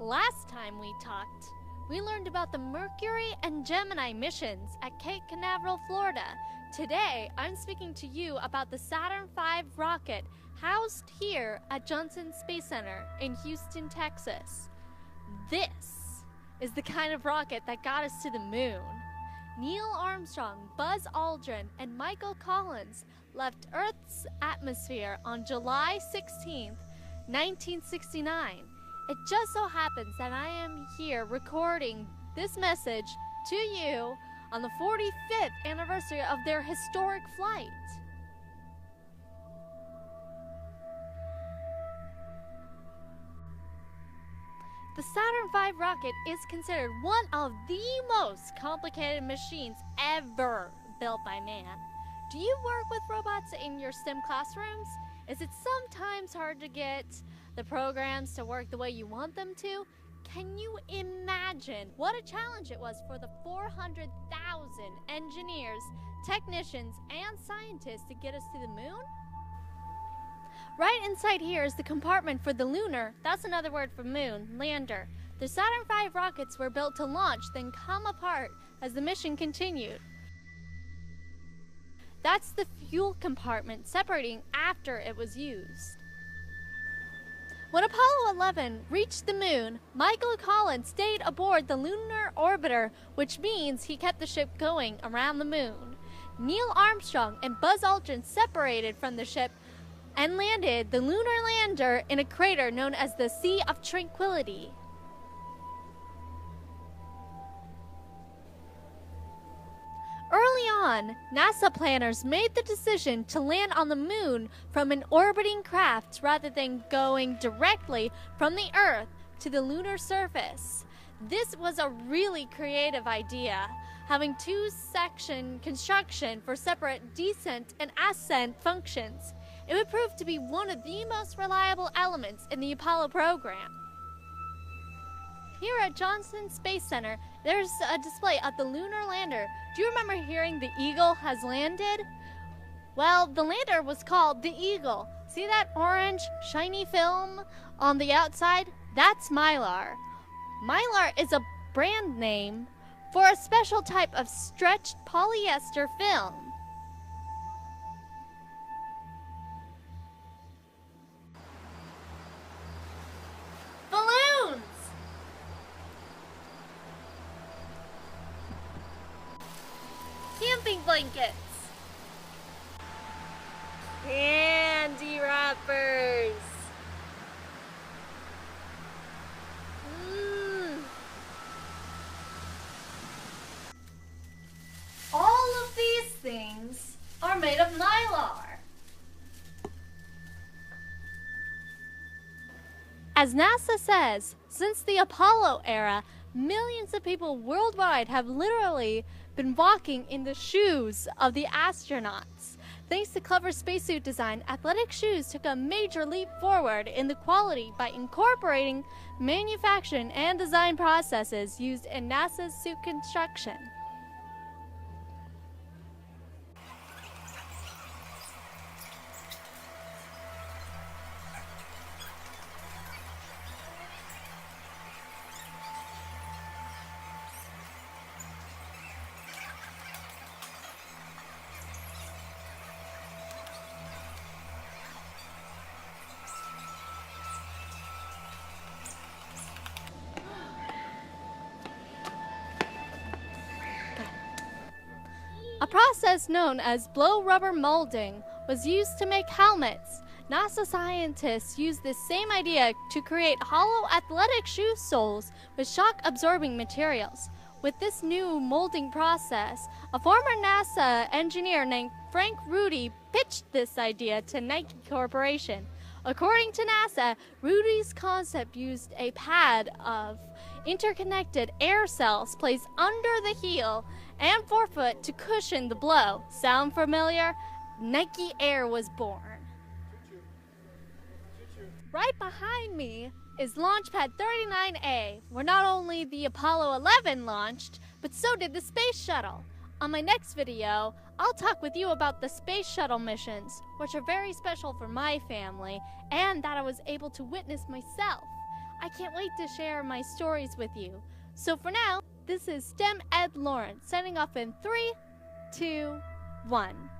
Last time we talked, we learned about the Mercury and Gemini missions at Cape Canaveral, Florida. Today, I'm speaking to you about the Saturn V rocket housed here at Johnson Space Center in Houston, Texas. This is the kind of rocket that got us to the moon. Neil Armstrong, Buzz Aldrin, and Michael Collins left Earth's atmosphere on July 16, 1969. It just so happens that I am here recording this message to you on the 45th anniversary of their historic flight. The Saturn V rocket is considered one of the most complicated machines ever built by man. Do you work with robots in your STEM classrooms? Is it sometimes hard to get the programs to work the way you want them to? Can you imagine what a challenge it was for the 400,000 engineers, technicians, and scientists to get us to the moon? Right inside here is the compartment for the lunar, that's another word for moon, lander. The Saturn V rockets were built to launch, then come apart as the mission continued. That's the fuel compartment separating after it was used. When Apollo 11 reached the moon, Michael Collins stayed aboard the lunar orbiter, which means he kept the ship going around the moon. Neil Armstrong and Buzz Aldrin separated from the ship and landed the lunar lander in a crater known as the Sea of Tranquility. Early on, NASA planners made the decision to land on the moon from an orbiting craft rather than going directly from the Earth to the lunar surface. This was a really creative idea, having two-section construction for separate descent and ascent functions. It would prove to be one of the most reliable elements in the Apollo program. Here at Johnson Space Center, there's a display of the lunar lander. Do you remember hearing the Eagle has landed? Well, the lander was called the Eagle. See that orange, shiny film on the outside? That's Mylar. Mylar is a brand name for a special type of stretched polyester film. Balloons! Camping blankets! Candy wrappers! All of these things are made of Mylar. As NASA says, since the Apollo era, millions of people worldwide have literally been walking in the shoes of the astronauts. Thanks to clever spacesuit design, athletic shoes took a major leap forward in the quality by incorporating manufacturing and design processes used in NASA's suit construction. A process known as blow rubber molding was used to make helmets. NASA scientists used this same idea to create hollow athletic shoe soles with shock-absorbing materials. With this new molding process, a former NASA engineer named Frank Rudy pitched this idea to Nike Corporation. According to NASA, Rudy's concept used a pad of interconnected air cells placed under the heel and forefoot to cushion the blow. Sound familiar? Nike Air was born. Right behind me is Launchpad 39A, where not only the Apollo 11 launched, but so did the Space Shuttle. On my next video, I'll talk with you about the Space Shuttle missions, which are very special for my family, and that I was able to witness myself. I can't wait to share my stories with you. So for now, this is STEM Ed Lawrence signing off in 3, 2, 1.